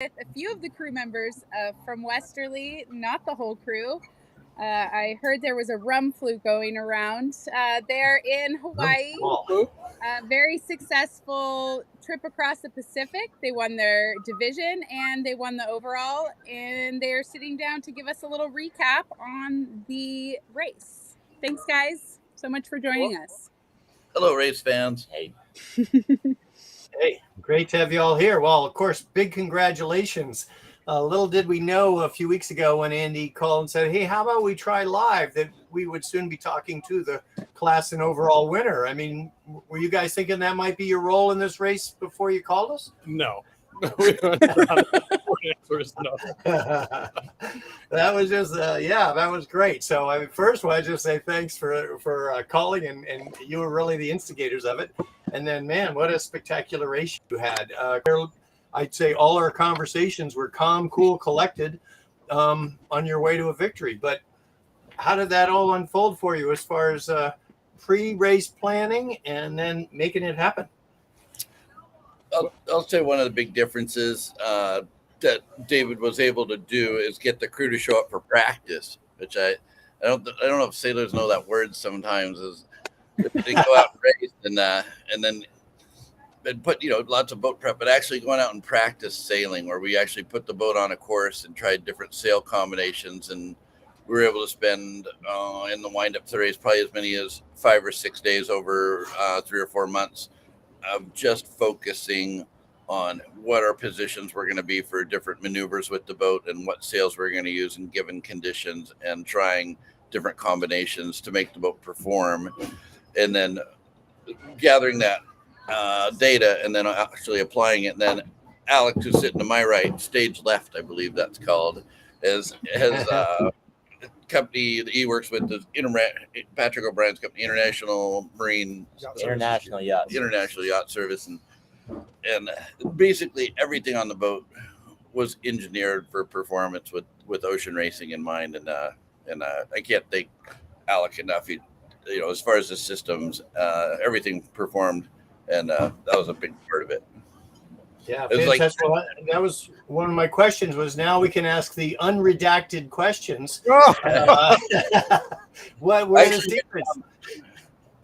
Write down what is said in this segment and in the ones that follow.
with a few of the crew members from Westerly, not the whole crew. I heard there was a rum flu going around there in Hawaii. Very successful trip across the Pacific. They won their division and they won the overall, and they're sitting down to give us a little recap on the race. Thanks, guys, so much for joining us. Hello, race fans. Hey. Hey, great to have you all here. Well, of course, big congratulations. Little did we know a few weeks ago when Andy called and said, hey, how about we try live, that we would soon be talking to the class and overall winner. I mean, were you guys thinking that might be your role in this race before you called us? No. That was just, that was great. So I mean, first, I just say thanks for calling, and you were really the instigators of it. And then, man, what a spectacular race you had. I'd say all our conversations were calm, cool, collected on your way to a victory. But how did that all unfold for you as far as pre-race planning and then making it happen? I'll say one of the big differences that David was able to do is get the crew to show up for practice, which I don't know if sailors know that word sometimes. Is they go out and race and then put lots of boat prep, but actually going out and practice sailing, where we actually put the boat on a course and tried different sail combinations, and we were able to spend in the wind up to the race probably as many as 5 or 6 days over 3 or 4 months of just focusing on what our positions were going to be for different maneuvers with the boat and what sails we're going to use in given conditions, and trying different combinations to make the boat perform, and then gathering that data and then actually applying it. And then Alex, who's sitting to my right, stage left, I believe that's called, has company that he works with, the Patrick O'Brien's company, International Yacht Service, and basically everything on the boat was engineered for performance with ocean racing in mind. And I can't thank Alec enough. As far as the systems, everything performed, and that was a big part of it. Yeah, that was one of my questions. Was now we can ask the unredacted questions. What were the secrets?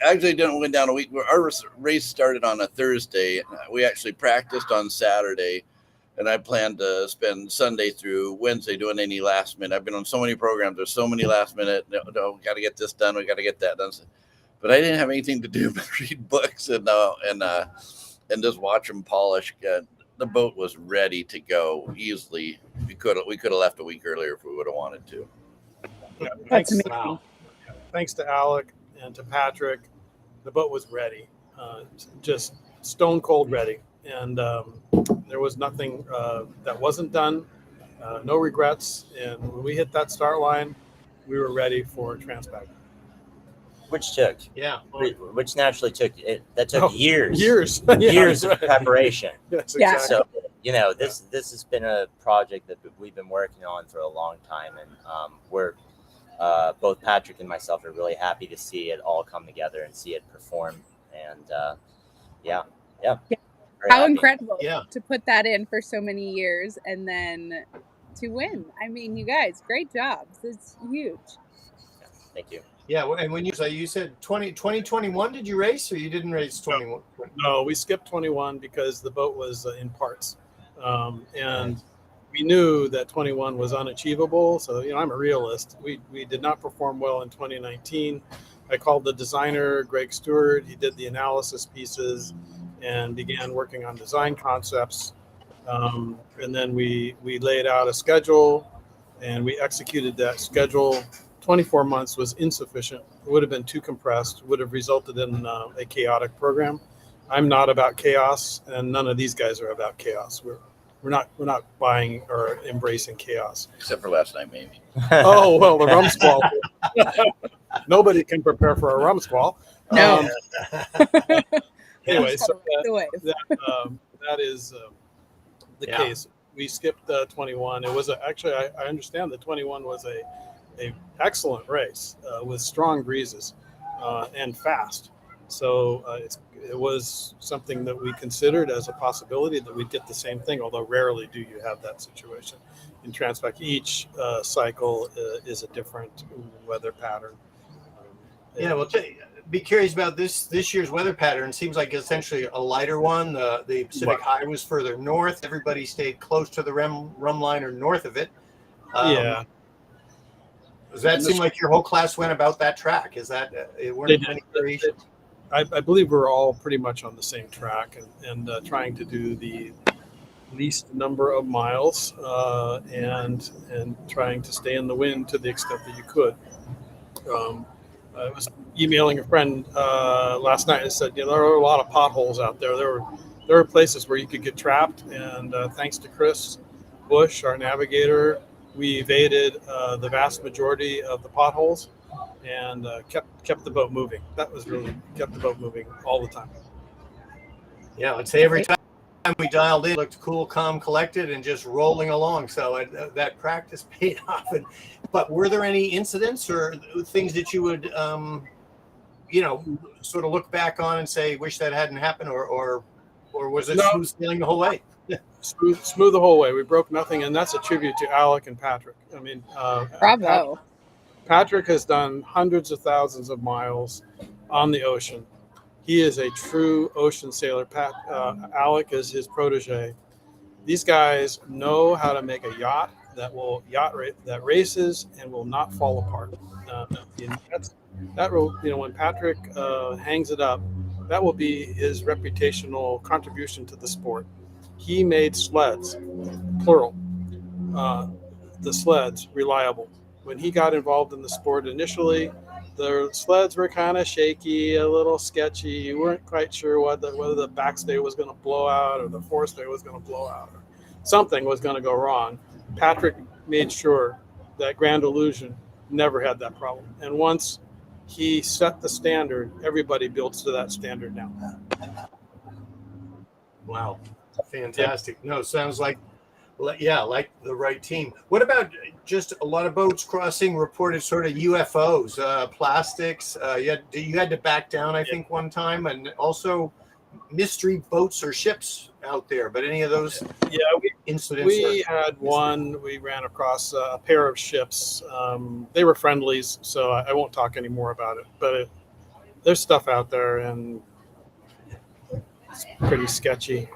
Actually, didn't went down a week. Our race started on a Thursday. We actually practiced on Saturday, and I planned to spend Sunday through Wednesday doing any last minute. I've been on so many programs. There's so many last minute. No, we got to get this done. We got to get that done. But I didn't have anything to do but read books and just watch them polish. The boat was ready to go easily. We could have left a week earlier if we would have wanted to. Yeah, That's amazing. Thanks to Alec and to Patrick, the boat was ready, just stone cold ready, and there was nothing that wasn't done. No regrets. And when we hit that start line, we were ready for Transpac. Which naturally took years of preparation. Yes, Yeah. exactly. So this has been a project that we've been working on for a long time, and we're both Patrick and myself are really happy to see it all come together and see it perform. And How incredible to put that in for so many years and then to win. I mean, you guys, great job. It's huge. Thank you. Yeah, and when you said 2021, did you race, or you didn't race 21? No, we skipped 21 because the boat was in parts, and we knew that 21 was unachievable. So I'm a realist. We did not perform well in 2019. I called the designer, Greg Stewart. He did the analysis pieces and began working on design concepts. And then we laid out a schedule, and we executed that schedule. 24 months was insufficient. It would have been too compressed, would have resulted in a chaotic program. I'm not about chaos, and none of these guys are about chaos. We're not buying or embracing chaos. Except for last night, maybe. Oh, well, the rum squall. Nobody can prepare for a rum squall. No. Anyway, so that is the case. We skipped 21. It was actually, I understand that 21 was a excellent race with strong breezes and fast. So it was something that we considered as a possibility that we'd get the same thing, although rarely do you have that situation. In Transpac, each cycle is a different weather pattern. Yeah, well, be curious about this year's weather pattern. It seems like essentially a lighter one. The Pacific High was further north. Everybody stayed close to the rum line or north of it. Yeah. Does that seem like your whole class went about that track? Is that it weren't many variations? I believe we're all pretty much on the same track and trying to do the least number of miles and trying to stay in the wind to the extent that you could. I was emailing a friend last night and said, there are a lot of potholes out there. There were places where you could get trapped, and thanks to Chris Bush, our navigator, we evaded the vast majority of the potholes and kept the boat moving. That was really kept the boat moving all the time. Yeah, I'd say every time we dialed in, it looked cool, calm, collected, and just rolling along. So that practice paid off. But were there any incidents or things that you would, sort of look back on and say, wish that hadn't happened, or was it smooth sailing the whole way? Smooth the whole way. We broke nothing, and that's a tribute to Alec and Patrick. I mean, bravo. Patrick has done hundreds of thousands of miles on the ocean. He is a true ocean sailor. Alec is his protege. These guys know how to make a yacht that races and will not fall apart. When Patrick hangs it up, that will be his reputational contribution to the sport. He made sleds, plural, the sleds reliable. When he got involved in the sport initially, the sleds were kind of shaky, a little sketchy. You weren't quite sure whether the backstay was going to blow out or the forestay was going to blow out or something was going to go wrong. Patrick made sure that Grand Illusion never had that problem. And once he set the standard, everybody builds to that standard now. Wow. Fantastic. No, sounds like the right team. What about just a lot of boats crossing reported sort of UFOs, plastics? You had to back down, I think, one time, and also mystery boats or ships out there. But any of those incidents? We had one. We ran across a pair of ships. They were friendlies, so I won't talk any more about it. But there's stuff out there, and it's pretty sketchy.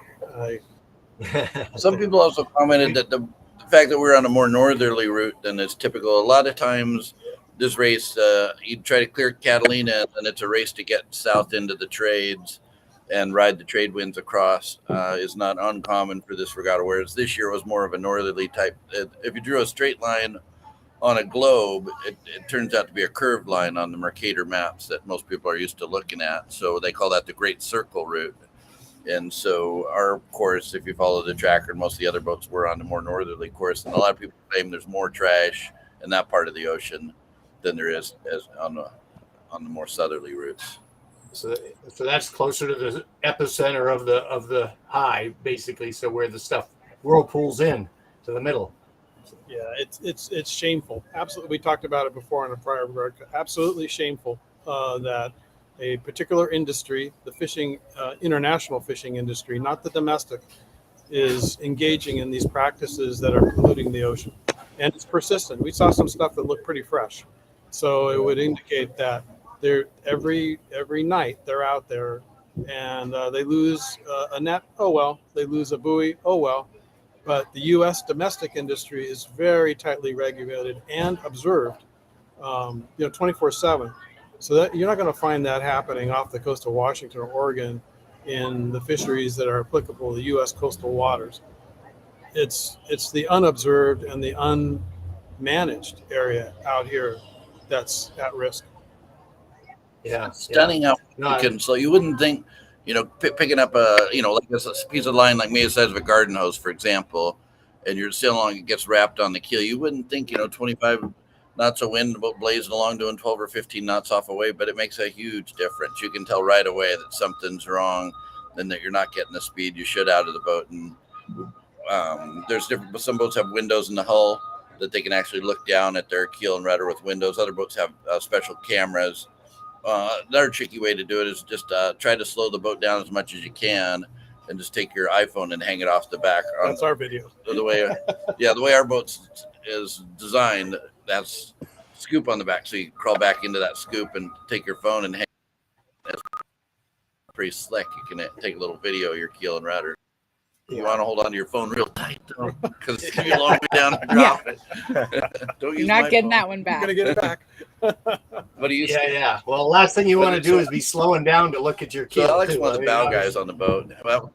Some people also commented that the fact that we're on a more northerly route than is typical. A lot of times, this race, you try to clear Catalina, and it's a race to get south into the trades and ride the trade winds across. Is not uncommon for this regatta. Whereas this year was more of a northerly type. If you drew a straight line on a globe, it turns out to be a curved line on the Mercator maps that most people are used to looking at. So they call that the Great Circle route. And so our course, if you follow the tracker, and most of the other boats were on the more northerly course. And a lot of people claim there's more trash in that part of the ocean than there is on the more southerly routes. So that's closer to the epicenter of the high, basically. So where the stuff whirlpools in to the middle. Yeah, it's shameful. Absolutely, we talked about it before in a prior broadcast. Absolutely shameful that a particular industry, the fishing, international fishing industry, not the domestic, is engaging in these practices that are polluting the ocean. And it's persistent. We saw some stuff that looked pretty fresh. So it would indicate that they're every night they're out there and they lose a net. Oh, well, they lose a buoy. Oh, well. But the U.S. domestic industry is very tightly regulated and observed, 24/7. So that you're not going to find that happening off the coast of Washington or Oregon in the fisheries that are applicable to the U.S. coastal waters. It's the unobserved and the unmanaged area out here that's at risk. Yeah, stunning how so you wouldn't think, picking up like this piece of line like me the size of a garden hose, for example, and you're sailing along, it gets wrapped on the keel. You wouldn't think, 25 knots of wind blazing along doing 12 or 15 knots off away, but it makes a huge difference. You can tell right away that something's wrong and that you're not getting the speed you should out of the boat. And there's different, but some boats have windows in the hull that they can actually look down at their keel and rudder with windows. Other boats have special cameras Another tricky way to do it is just try to slow the boat down as much as you can, and just take your iPhone and hang it off the back. That's our video. The way our boat is designed, that's scoop on the back, so you crawl back into that scoop and take your phone and hang. It's pretty slick. You can take a little video of your keel and rudder. You want to hold on to your phone real tight, though, because it's going to be a long way down to drop it. You're not getting that one back. You're going to get it back. What do you say? Yeah. Well, the last thing you want to do is be slowing down to look at your keel. So Alex is one of the bow guys on the boat. Well,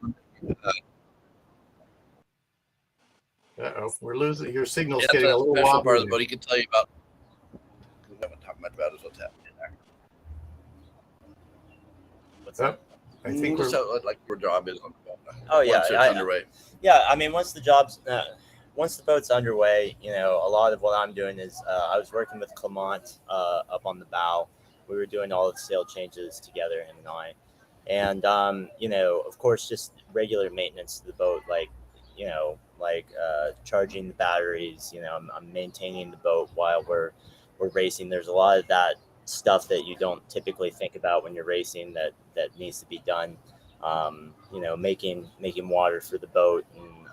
we're losing. Your signal's that's getting a little wobbly. part of the boat. He can tell you about. We haven't talked much about is what's happening there. What's that? I think just how, like your job is on the boat. Oh yeah, once it's underway. Yeah, I mean, once the boat's underway, you know, a lot of what I'm doing is I was working with Clement up on the bow. We were doing all of the sail changes together, him and I. And, you know, of course, just regular maintenance to the boat, like, you know, like charging the batteries, you know, I'm maintaining the boat while we're racing. There's a lot of that stuff that you don't typically think about when you're racing that needs to be done. You know, making water for the boat and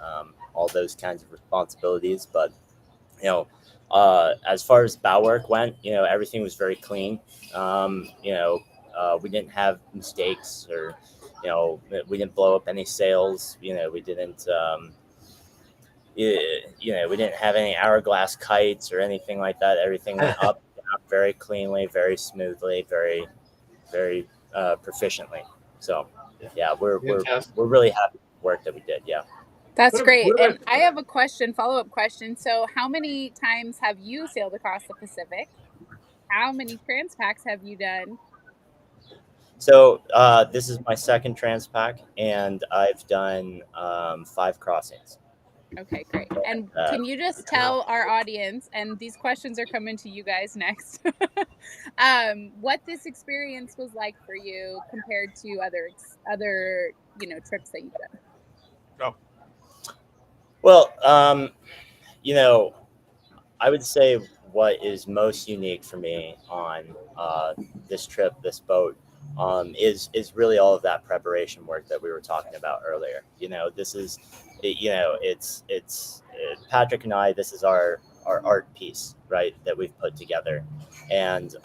all those kinds of responsibilities. But, you know, as far as bow work went, you know, everything was very clean. You know, we didn't have mistakes, or, you know, we didn't blow up any sails. You know, we didn't, you know, we didn't have any hourglass kites or anything like that. Everything went up down very cleanly, very smoothly, very, very proficiently. So, yeah, we're really happy with the work that we did. Yeah. That's great. And I have a follow-up question. So how many times have you sailed across the Pacific? How many Transpacs have you done? So this is my second Transpac, and I've done 5 crossings. Okay, great. And can you just tell our audience, and these questions are coming to you guys next, what this experience was like for you compared to other you know, trips that you've done? Oh. Well, you know, I would say what is most unique for me on this trip, this boat, is really all of that preparation work that we were talking about earlier. You know, this is, you know, it's Patrick and I, this is our art piece, right, that we've put together. And,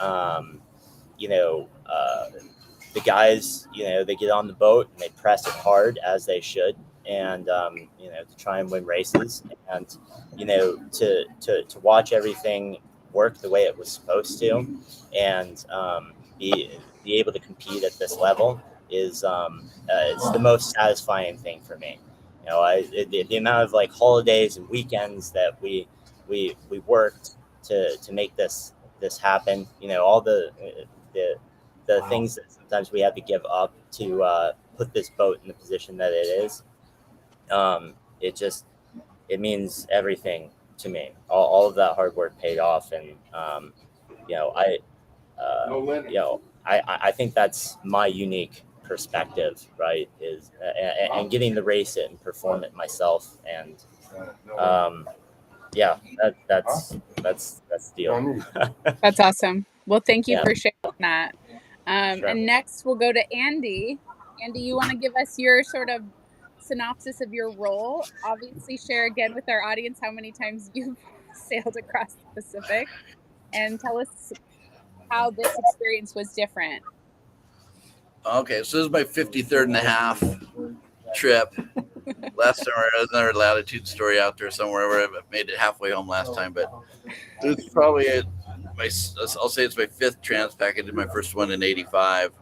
you know, the guys, you know, they get on the boat and they press it hard, as they should. And, you know, to try and win races, and, you know, to watch everything work the way it was supposed to, and be able to compete at this level is it's the most satisfying thing for me. You know, the amount of like holidays and weekends that we worked to make this happen. You know, all the wow. Things that sometimes we have to give up to put this boat in the position that it is. It means everything to me. All of that hard work paid off, and you know, you know, I think that's my unique perspective, right? Is and getting to race it and perform it myself, and yeah, that's the deal. That's awesome. Well, thank you Yeah. for sharing that. Sure. And next we'll go to Andy. Andy, you want to give us your sort of synopsis of your role? Obviously, share again with our audience how many times you've sailed across the Pacific, and tell us how this experience was different. Okay, so this is my 53rd and a half trip. Last summer, I was another latitude story out there somewhere where I made it halfway home last time, but it's probably I'll say it's my 5th Transpac. I did my first one in '85.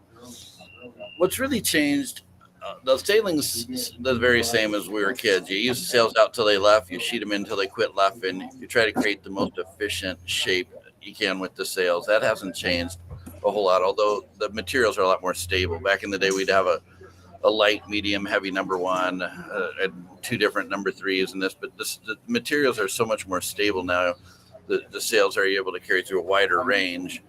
What's really changed? The sailing's the very same as we were kids. You use the sails out till they left. You sheet them in until they quit luffing. You try to create the most efficient shape you can with the sails. That hasn't changed a whole lot, although the materials are a lot more stable. Back in the day, we'd have a light, medium, heavy number 1, and 2 different number 3s in this. But the materials are so much more stable now. The sails are able to carry through a wider range.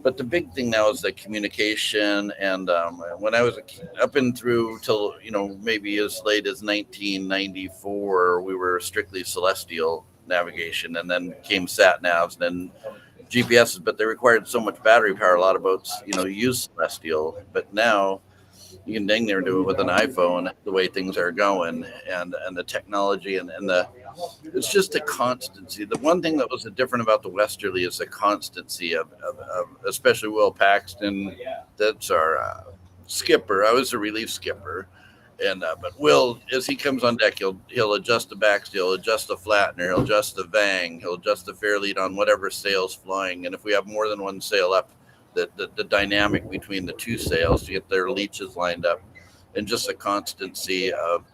But the big thing now is the communication. And when I was up and through till, you know, maybe as late as 1994, we were strictly celestial navigation, and then came sat navs, and then GPSs, but they required so much battery power. A lot of boats, use Celestial, but now you can dang near do it with an iPhone. The way things are going, and the technology and the it's just a constancy. The one thing that was different about the Westerly is the constancy of especially Will Paxton. That's our skipper. I was a relief skipper. And but Will, as he comes on deck, he'll adjust the backstay, adjust the flattener, he'll adjust the vang, he'll adjust the fair lead on whatever sail's flying. And if we have more than one sail up, the dynamic between the two sails to get their leaches lined up, and just the constancy of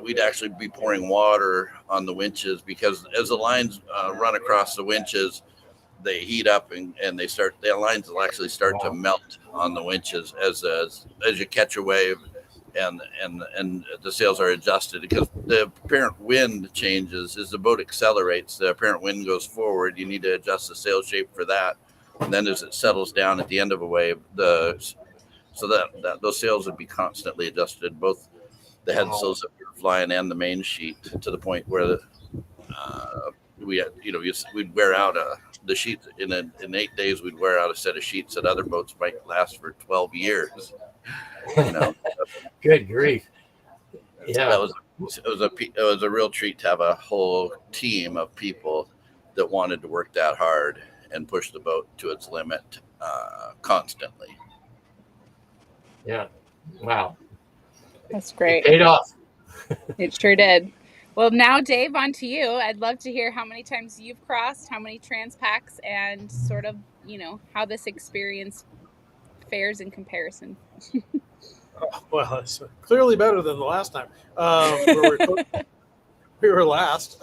we'd actually be pouring water on the winches, because as the lines run across the winches, they heat up and the lines will actually start to melt on the winches as you catch a wave. And the sails are adjusted, because the apparent wind changes as the boat accelerates. The apparent wind goes forward. You need to adjust the sail shape for that, and then as it settles down at the end of a wave, so that those sails would be constantly adjusted, both the head sails that we were flying and the main sheet, to the point where we'd wear out the sheets in 8 days. We'd wear out a set of sheets that other boats might last for 12 years. Good grief. Yeah, it was a real treat to have a whole team of people that wanted to work that hard and push the boat to its limit constantly. Yeah. Wow. That's great. It paid off. It sure did. Well, now, Dave, on to you. I'd love to hear how many times you've crossed, how many Transpacs, and sort of, how this experience fares in comparison. Well, it's clearly better than the last time. We were last.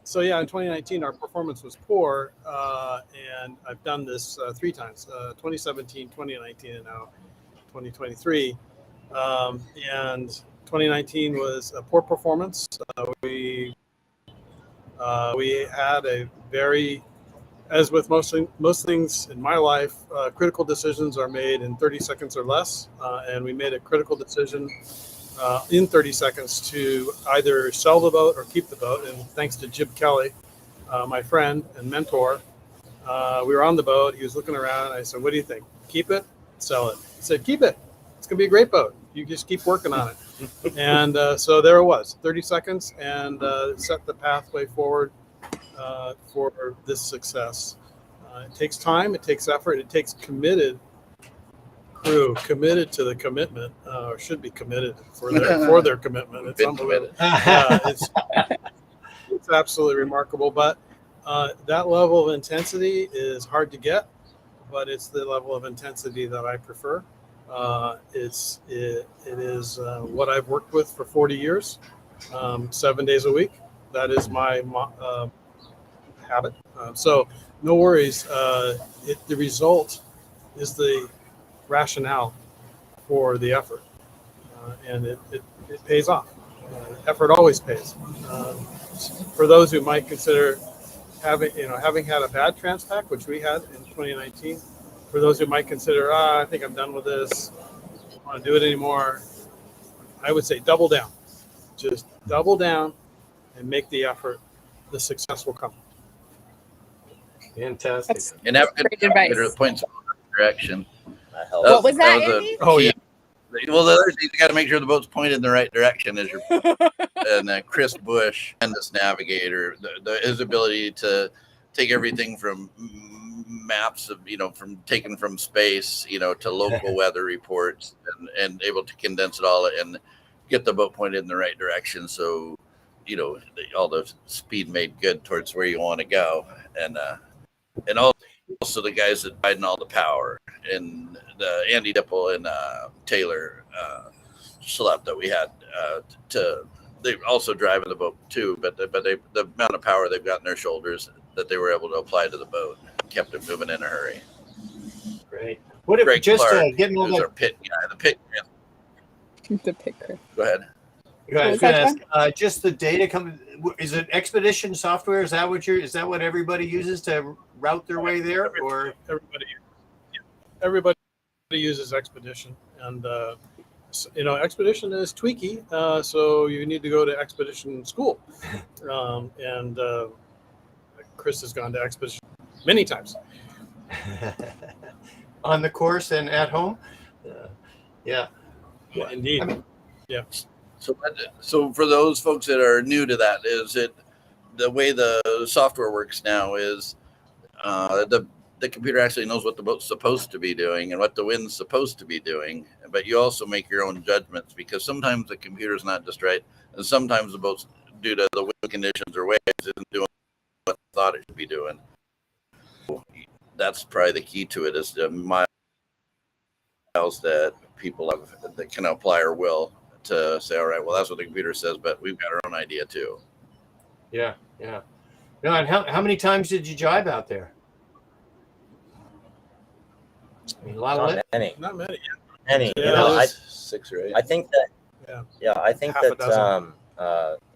So yeah, in 2019, our performance was poor, and I've done this 3 times: 2017, 2019, and now 2023. And 2019 was a poor performance. We had a very, as with most things in my life, critical decisions are made in 30 seconds or less. And we made a critical decision in 30 seconds to either sell the boat or keep the boat. And thanks to Jib Kelly, my friend and mentor, we were on the boat. He was looking around. I said, "What do you think? Keep it? Sell it?" He said, "Keep it. It's going to be a great boat. You just keep working on it." And so there it was, 30 seconds, and set the pathway forward for this success. It takes time, it takes effort, it takes committed crew, committed to the commitment, or should be committed for their commitment. It's unbelievable. It's absolutely remarkable. But that level of intensity is hard to get, but it's the level of intensity that I prefer. It is what I've worked with for 40 years, 7 days a week. That is my habit. So no worries. The result is the rationale for the effort, and it pays off. Effort always pays. For those who might consider having had a bad Transpac, which we had in 2019, for those who might consider, I think I'm done with this, I don't want to do it anymore, I would say double down. Just double down and make the effort. The success will come. Fantastic. And have a good advice. points in the direction. What was that, Andy? Oh, yeah. Well, the other thing, you got to make sure the boat's pointed in the right direction as you're. And Chris Bush, and this navigator, his ability to take everything from maps of, taken from space, to local weather reports, and able to condense it all and get the boat pointed in the right direction. So, all the speed made good towards where you want to go. And also the guys that died in all the power, and the Andy Dipple and Taylor Schlepp that we had they also drive in the boat too, but the amount of power they've got in their shoulders that they were able to apply to the boat kept it moving in a hurry. Great. What if Greg just Clark, getting all who's that? our pit guy, the pit. The picker. Go ahead. I was going to ask, just the data coming. Is it Expedition software? Is that what everybody uses to route their way there, or Everybody uses Expedition, and Expedition is tweaky, so you need to go to Expedition school. And Chris has gone to Expedition many times. On the course and at home. Yeah. Indeed. I mean, So for those folks that are new to that, is it the way the software works now is the computer actually knows what the boat's supposed to be doing and what the wind's supposed to be doing, but you also make your own judgments because sometimes the computer's not just right, and sometimes the boat's, due to the wind conditions or waves, isn't doing what it thought it should be doing. That's probably the key to it, is the miles that people have that can apply or will to say, all right, well, that's what the computer says, but we've got our own idea too. Yeah. No, and how many times did you jibe out there? I mean, a lot of Not many. Not many. Many. Yeah, You know, 6 or 8. I think that. I think Half a that dozen.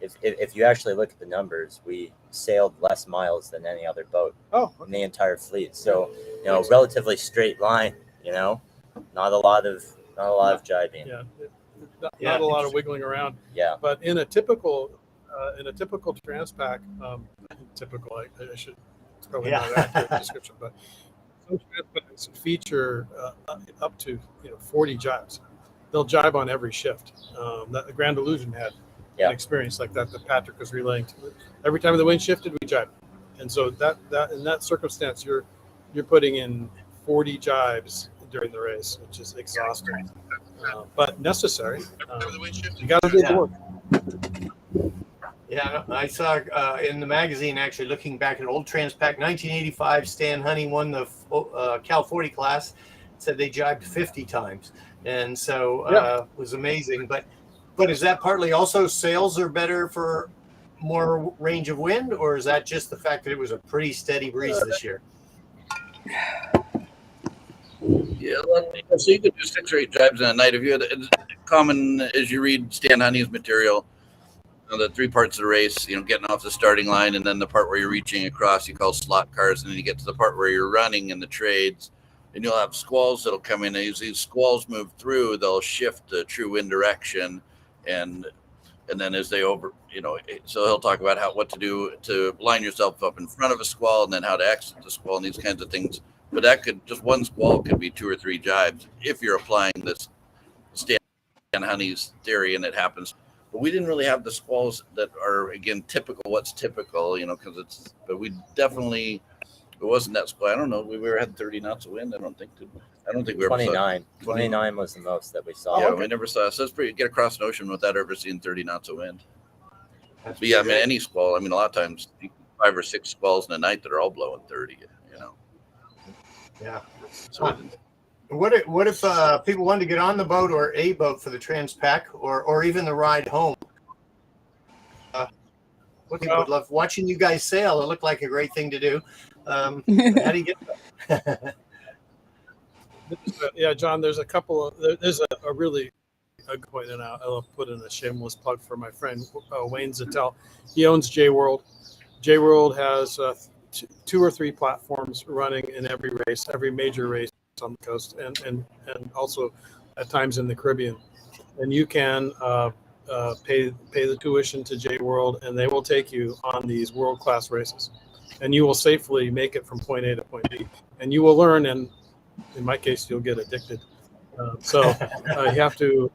if you actually look at the numbers, we sailed less miles than any other boat in the entire fleet. So, relatively straight line. Not a lot of jibing. Yeah. Not a lot of wiggling around. Yeah. But in a typical Transpac, typical, I should, it's probably not an accurate description, but some Transpacs feature up to 40 jibes. They'll jibe on every shift. That the Grand Illusion had an experience like that Patrick was relaying. Every time the wind shifted, we jibed, and so that in that circumstance, you're putting in 40 jibes during the race, which is exhausting, but necessary. You got to do the work. Yeah, I saw in the magazine, actually looking back at old Transpac, 1985, Stan Honey won the Cal 40 class, said they jibed 50 times. And so it was amazing. But is that partly also sales are better for more range of wind, or is that just the fact that it was a pretty steady breeze this year? Yeah, so you could do 6 or 8 jibes in a night. If you had common, as you read Stan Honey's material, the 3 parts of the race, getting off the starting line, and then the part where you're reaching across, you call slot cars, and then you get to the part where you're running in the trades, and you'll have squalls that'll come in. As these squalls move through, they'll shift the true wind direction, and then as they so he'll talk about what to do to line yourself up in front of a squall, and then how to exit the squall, and these kinds of things. But that just one squall could be 2 or 3 jibes if you're applying this Stan Honey's theory, and it happens. But we didn't really have the squalls that are, again, typical. What's typical, because but we definitely, it wasn't that squall. I don't know. We had 30 knots of wind. I don't think we ever 29. saw 29 was the most that we saw. Yeah, we never saw. So it's pretty, get across an ocean without ever seeing 30 knots of wind. But yeah, I mean, any squall. I mean, a lot of times 5 or 6 squalls in a night that are all blowing 30. Yeah. So what if people wanted to get on the boat or a boat for the Transpac or even the ride home? What people would love watching you guys sail. It looked like a great thing to do. How do you get that? Yeah, John, there's a really good point, and I'll put in a shameless plug for my friend Wayne Zattel. He owns J World. J World has 2 or 3 platforms running in every major race on the coast, and also at times in the Caribbean. And you can pay the tuition to J World, and they will take you on these world-class races, and you will safely make it from point A to point B, and you will learn, and in my case, you'll get addicted. So you have to.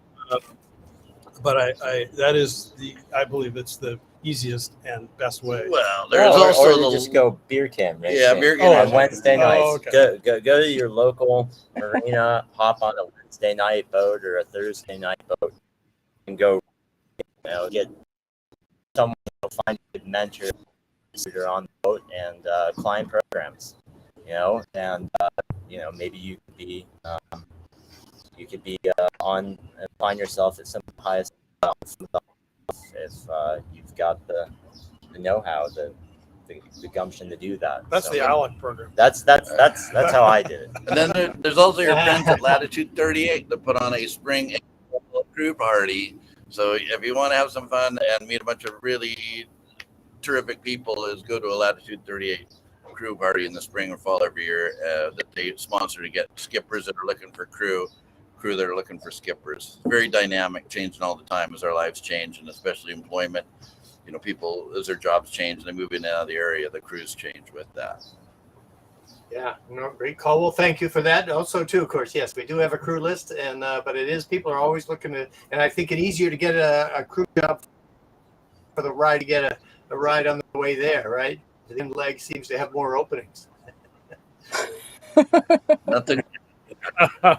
But I believe it's the easiest and best way. Well, there's also or just go beer can racing. Yeah, beer can on Wednesday nights. Okay. Go to your local marina, hop on a Wednesday night boat or a Thursday night boat, and go. Get someone to find a mentor on the boat and climb programs. And maybe you could be on and find yourself at some of the highest if you've got the know-how, the gumption to do that. That's the ALEC program. That's how I did it. And then there's also your friends at Latitude 38 that put on a spring crew party. So if you want to have some fun and meet a bunch of really terrific people, is go to a Latitude 38 crew party in the spring or fall every year that they sponsor to get skippers that are looking for crew that are looking for skippers. Very dynamic, changing all the time as our lives change, and especially employment. People, as their jobs change and they move in and out of the area, the crews change with that. Yeah, no, great call. Well, thank you for that. Also, too, of course, yes, we do have a crew list, and but it is people are always looking to, and I think it's easier to get a crew job for the ride to get a ride on the way there, right? The leg seems to have more openings. Nothing.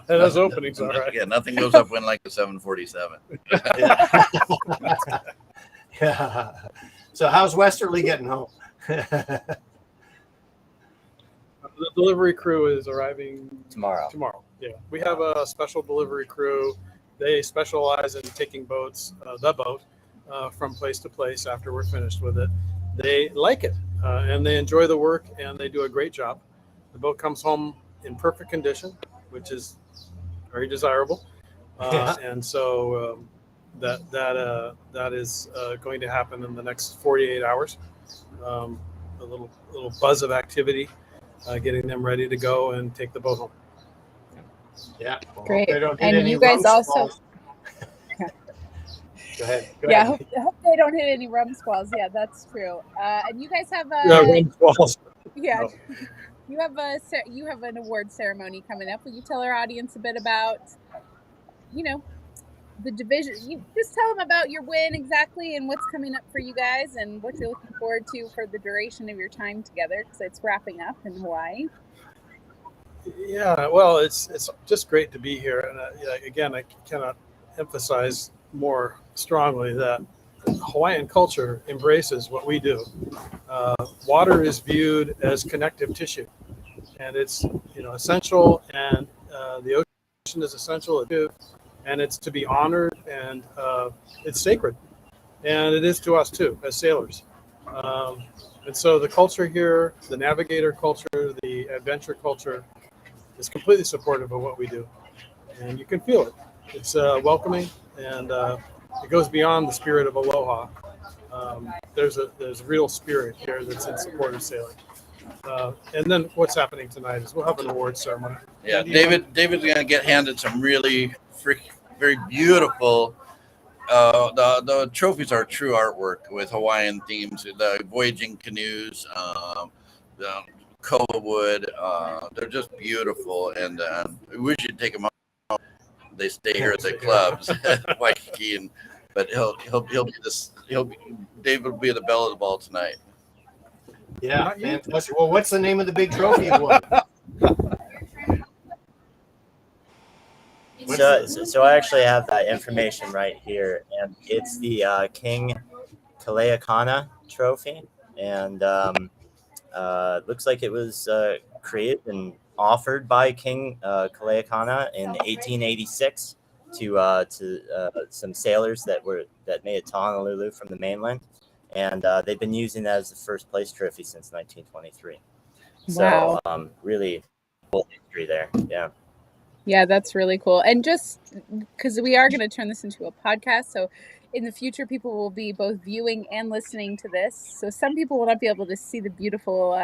Those openings, all right. Yeah, nothing goes up when like a 747. Yeah. So, how's Westerly getting home? The delivery crew is arriving Tomorrow. Yeah, we have a special delivery crew. They specialize in taking boats, the boat, from place to place after we're finished with it. They like it, and they enjoy the work, and they do a great job. The boat comes home in perfect condition, which is very desirable. And so that is going to happen in the next 48 hours. A little buzz of activity, getting them ready to go and take the boat home. Yeah, well, Great. they don't get And any you guys rum also. squalls. Go ahead. Yeah, I hope they don't hit any rum squalls. Yeah, that's true. And you guys have a Rum squalls. yeah, No. you have an award ceremony coming up. Will you tell our audience a bit about, the division? You just tell them about your win exactly and what's coming up for you guys and what you're looking forward to for the duration of your time together, because it's wrapping up in Hawaii. Yeah, well, it's just great to be here, and again, I cannot emphasize more strongly that Hawaiian culture embraces what we do. Water is viewed as connective tissue, and it's essential, and the ocean is essential, and it's to be honored, and it's sacred, and it is to us too as sailors. And so the culture here, the navigator culture, the adventure culture, is completely supportive of what we do, and you can feel it. It's welcoming, and it goes beyond the spirit of aloha. There's a real spirit here that's in support of sailing. And then what's happening tonight is we'll have an award ceremony. Yeah, David's going to get handed some really very beautiful. The trophies are true artwork with Hawaiian themes. The voyaging canoes, the koa wood, they're just beautiful, and we should take them out. They stay here at the clubs at Waikiki, but David will be the belle of the ball tonight. Yeah, fantastic. Well, what's the name of the big trophy you won? So I actually have that information right here, and it's the King Kaleakana Trophy, and looks like it was created and offered by King Kaleakana in 1886 to some sailors that made it to Honolulu from the mainland, and they've been using that as the first place trophy since 1923. Wow. So really cool history there. Yeah. Yeah, that's really cool. And just because we are going to turn this into a podcast, so in the future, people will be both viewing and listening to this. So some people will not be able to see the beautiful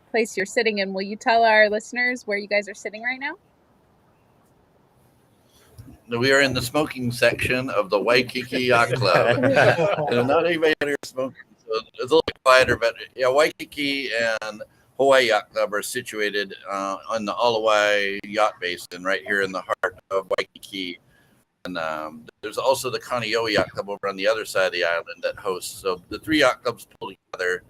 place you're sitting in. Will you tell our listeners where you guys are sitting right now? We are in the smoking section of the Waikiki Yacht Club. Not anybody here smoking, so it's a little bit quieter. But yeah, Waikiki and Hawaii Yacht Club are situated on the Alawai Yacht Basin, right here in the heart of Waikiki. And there's also the Kaneohe Yacht Club over on the other side of the island that hosts. So the three yacht clubs pull together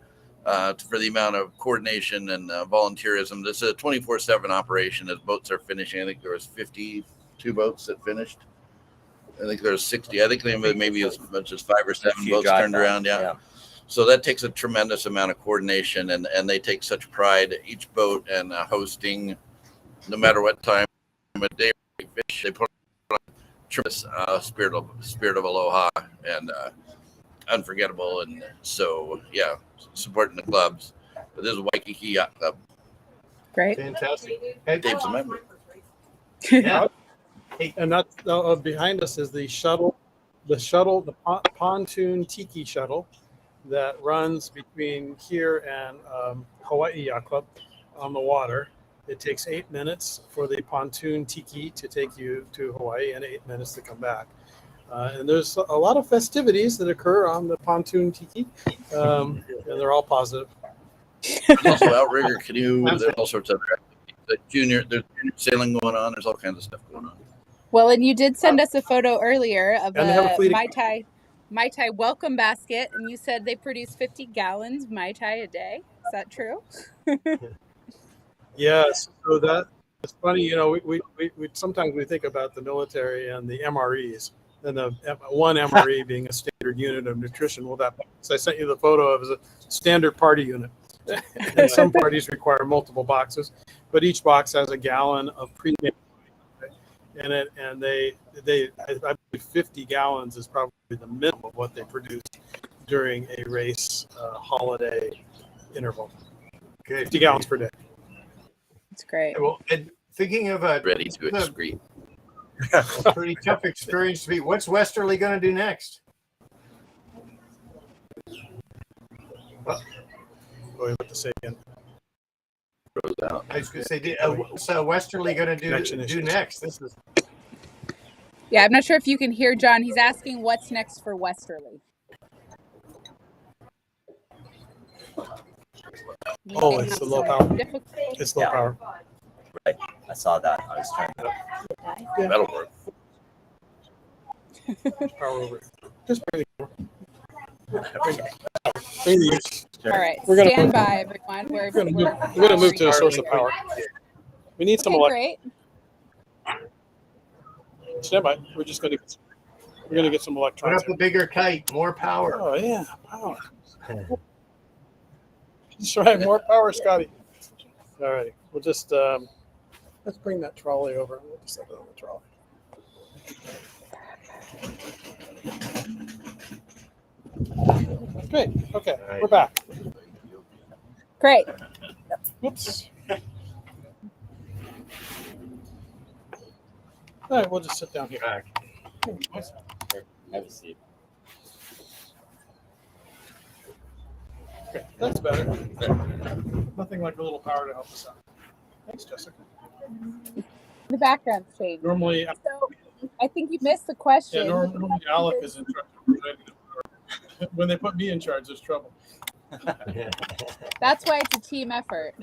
for the amount of coordination and volunteerism. This is a 24/7 operation as boats are finishing. I think there was 52 boats that finished. I think there's 60. I think maybe as much as 5 or 7 boats turned around. Yeah. So that takes a tremendous amount of coordination, and they take such pride each boat and hosting, no matter what time of day we fish, they put on a tremendous spirit of aloha and unforgettable. And so, yeah, supporting the clubs. But this is Waikiki Yacht Club. Great. Fantastic. Dave's a member. Yeah. And that's behind us is the pontoon tiki shuttle that runs between here and Hawaii Yacht Club on the water. It takes 8 minutes for the pontoon tiki to take you to Hawaii and 8 minutes to come back. And there's a lot of festivities that occur on the pontoon tiki, and they're all positive. There's also outrigger canoe. There's all sorts of other activities. There's junior sailing going on. There's all kinds of stuff going on. Well, and you did send us a photo earlier of And they have a a fleet of- Mai Tai welcome basket, and you said they produce 50 gallons of Mai Tai a day. Is that true? Yes. So that it's funny, you know, we sometimes we think about the military and the MREs, and the one MRE being a standard unit of nutrition. Well, that so I sent you the photo of a standard party unit. And some parties require multiple boxes, but each box has a gallon of pre-made in it, and I believe 50 gallons is probably the minimum of what they produce during a race holiday interval. Okay. 50 gallons per day. It's great. Well, and thinking of a Ready to excrete. pretty tough experience to be. What's Westerly going to do next? Go ahead to say again. Out. I was going to say, what's Westerly going to do next? This is Yeah, I'm not sure if you can hear John. He's asking what's next for Westerly. Oh, it's the low power. It's low power. Right. I saw that. I was trying to. That'll work. Power over. Just bring it over. Bring the All right, We're gonna stand move- by, everyone. We're gonna move to a source of power. We need some Okay, electricity. great. Stand by. We're gonna get some put electrons. up a bigger kite, more power. Oh yeah, power. That's right, more power, Scotty. All right, we'll just let's bring that trolley over. We'll just set it on the trolley. Great. Okay, right. we're back. Great. Whoops. All right, we'll just sit down here. Have a seat. Okay, that's better. Nothing like a little power to help us out. Thanks, Jessica. The background's changed. Normally, So I think you missed the question. normally Alec is in charge. When they put me in charge, there's trouble. That's why it's a team effort.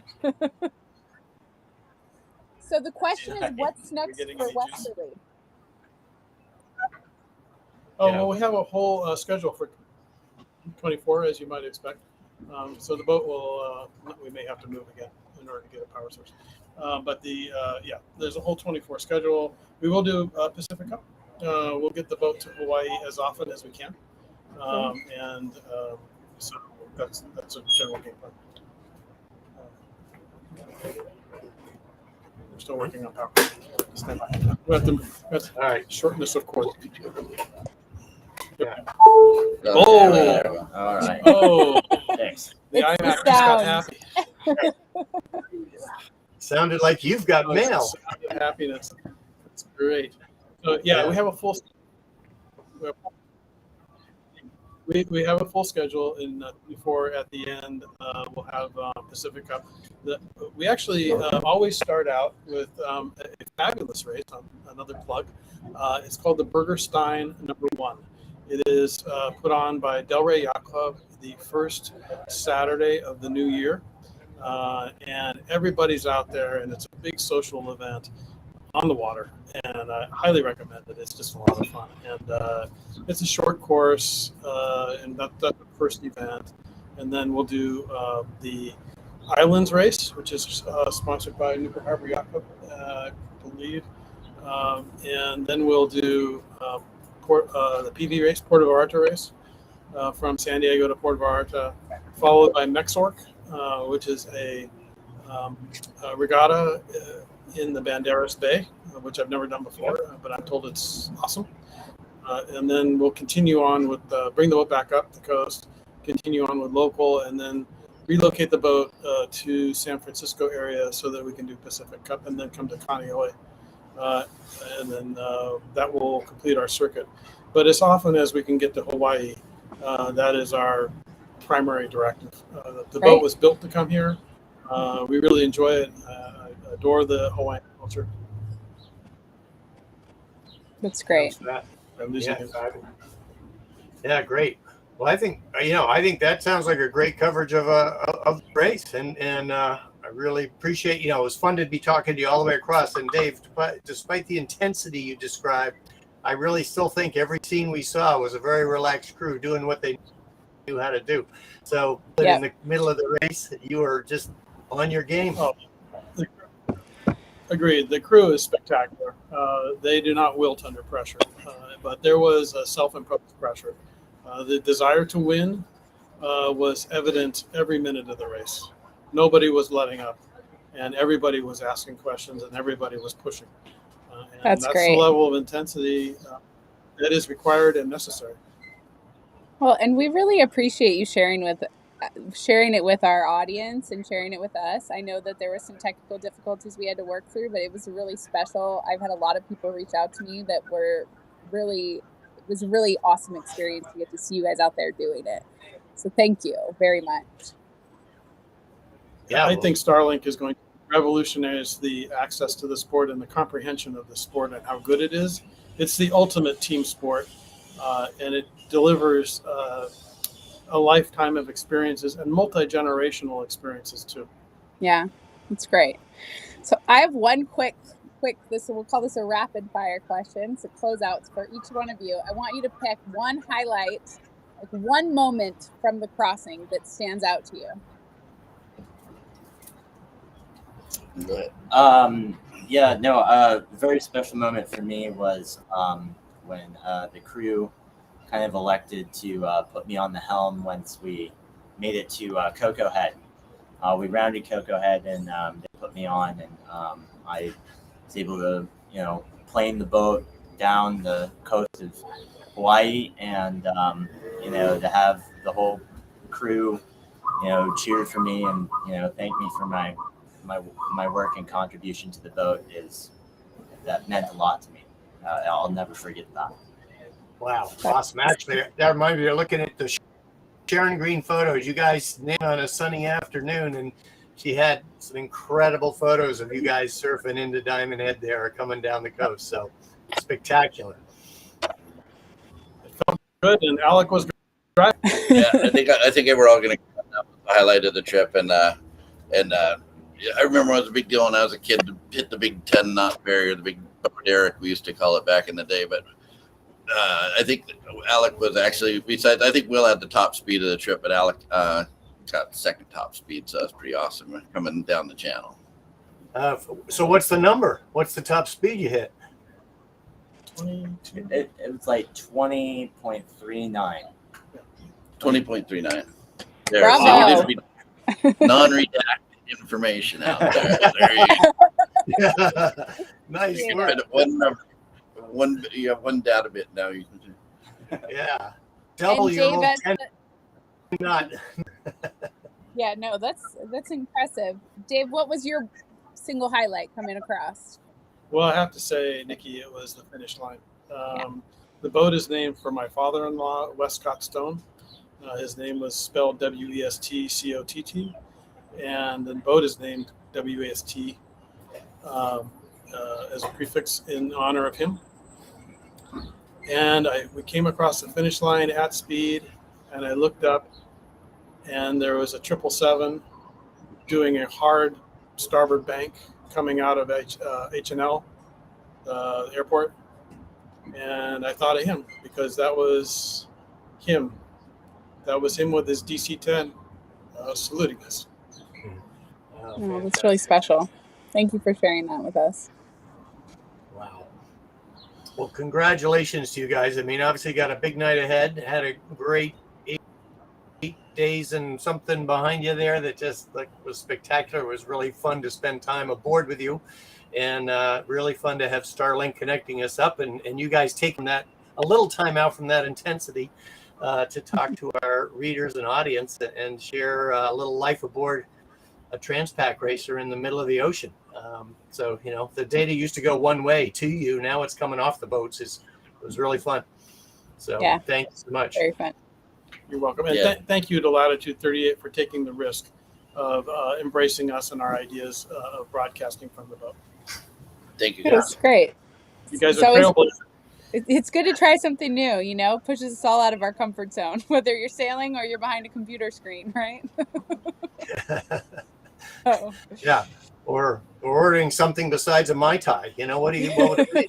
So the question is, what's next getting for any juice? Westerly? Oh, Yeah. well, we have a whole schedule for 24, as you might expect. So the boat will, we may have to move again in order to get a power source. But there's a whole 24 schedule. We will do Pacific Cup. We'll get the boat to Hawaii as often as we can. So that's a general game plan. We're still working on power. Stand by. We have to All right. shorten this, of course. Yeah. Oh. All right. Oh, Thanks. the It's the iMac just got sound. happy. Sounded like you've got Oh, mail. it's a sound of happiness. It's great. So we have a full. We have a full schedule in before at the end we'll have Pacific Cup. We actually always start out with a fabulous race. Another plug. It's called the Burgerstein #1. It is put on by Delray Yacht Club the first Saturday of the new year, and everybody's out there, and it's a big social event on the water, and I highly recommend it. It's just a lot of fun, and it's a short course, and that's the first event. And then we'll do the Islands race, which is sponsored by Newport Harbor Yacht Club, I believe, and then we'll do the PV race, Puerto Vallarta race, from San Diego to Puerto Vallarta, followed by Mexorc, which is a regatta in the Banderas Bay, which I've never done before, but I'm told it's awesome. And then we'll continue on with bring the boat back up the coast, continue on with local, and then relocate the boat to San Francisco area so that we can do Pacific Cup, and then come to Kaneohe. And then that will complete our circuit. But as often as we can get to Hawaii, that is our primary directive. The boat was built to come here. We really enjoy it. I adore the Hawaiian culture. That's great. I'm losing Yeah, it. yeah, great. Well, I think that sounds like a great coverage of the race, and I really appreciate. It was fun to be talking to you all the way across. And Dave, despite the intensity you described, I really still think every scene we saw was a very relaxed crew doing what they knew how to do. So, in the middle of the race, you were just on your game. Oh, agreed. The crew is spectacular. They do not wilt under pressure, but there was a self-imposed pressure. The desire to win was evident every minute of the race. Nobody was letting up, and everybody was asking questions, and everybody was pushing. And that's great. The level of intensity that is required and necessary. Well, and we really appreciate you sharing it with our audience and sharing it with us. I know that there were some technical difficulties we had to work through, but it was really special. I've had a lot of people reach out to me that it was a really awesome experience to get to see you guys out there doing it. So thank you very much. Yeah, I think Starlink is going to revolutionize the access to the sport and the comprehension of the sport and how good it is. It's the ultimate team sport, and it delivers a lifetime of experiences and multi-generational experiences too. Yeah, it's great. So I have one quick, we'll call this a rapid fire question. So closeouts for each one of you. I want you to pick one highlight, like one moment from the crossing that stands out to you. A very special moment for me was when the crew kind of elected to put me on the helm once we made it to Cocoa Head. We rounded Cocoa Head and they put me on, and I was able to, plane the boat down the coast of Hawaii, and to have the whole crew, cheer for me and thank me for my work and contribution to the boat that meant a lot to me. I'll never forget that. Wow, awesome! Actually, that reminds me of looking at the Sharon Green photos. You guys named on a sunny afternoon, and she had some incredible photos of you guys surfing into Diamond Head there, or coming down the coast. So spectacular. It felt good, and Alec was driving. Yeah, I think we're all going to highlight of the trip, and I remember it was a big deal when I was a kid to hit the big 10-knot barrier, the big Derrick we used to call it back in the day. But I think Alec was actually, besides, I think Will had the top speed of the trip, but Alec got second top speed, so that's pretty awesome coming down the channel. So what's the number? What's the top speed you hit? It was like 20.39. 20.39. There, Bravo. so you didn't read non-redacted information out there. There you go. Nice You work. one number, you have one data bit now. You can do. Yeah. Double your little 10 knot. Yeah, no, that's impressive. Dave, what was your single highlight coming across? Well, I have to say, Nikki, it was the finish line. The boat is named for my father-in-law, Westcott Stone. His name was spelled Westcott, and the boat is named Wast as a prefix in honor of him. And we came across the finish line at speed, and I looked up, and there was a 777 doing a hard starboard bank coming out of H&L, the airport. And I thought of him because that was him. That was him with his DC-10 saluting us. Oh, that's really special. Thank you for sharing that with us. Wow. Well, congratulations to you guys. I mean, obviously got a big night ahead. Had a great 8 days and something behind you there that just was spectacular. It was really fun to spend time aboard with you, and really fun to have Starlink connecting us up, and you guys taking that a little time out from that intensity to talk to our readers and audience and share a little life aboard a Transpac racer in the middle of the ocean. So, the data used to go one way to you. Now it's coming off the boats. It was really fun. So yeah. Thanks so much. Very fun. You're welcome. And thank you to Latitude 38 for taking the risk of embracing us and our ideas of broadcasting from the boat. Thank you. It was great. You guys are trailblazers. It's good to try something new, you know, pushes us all out of our comfort zone, whether you're sailing or you're behind a computer screen, right? Oh. Yeah. Or ordering something besides a Mai Tai. You know, what would it be?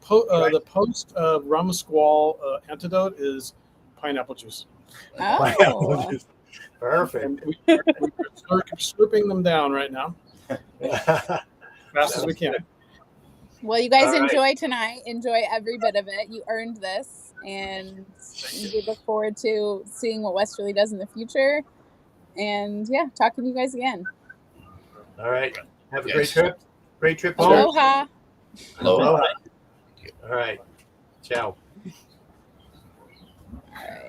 The post rum squall antidote is pineapple juice. Oh. Perfect. And we're slurping them down right now, fast as we can. Well, you guys All right. enjoy tonight. Enjoy every bit of it. You earned this, and we look forward to seeing what Westerly does in the future. And yeah, talking to you guys again. All right. Have a Yes. great trip. Great trip home. Aloha. Aloha. Aloha. All right. Ciao. All right.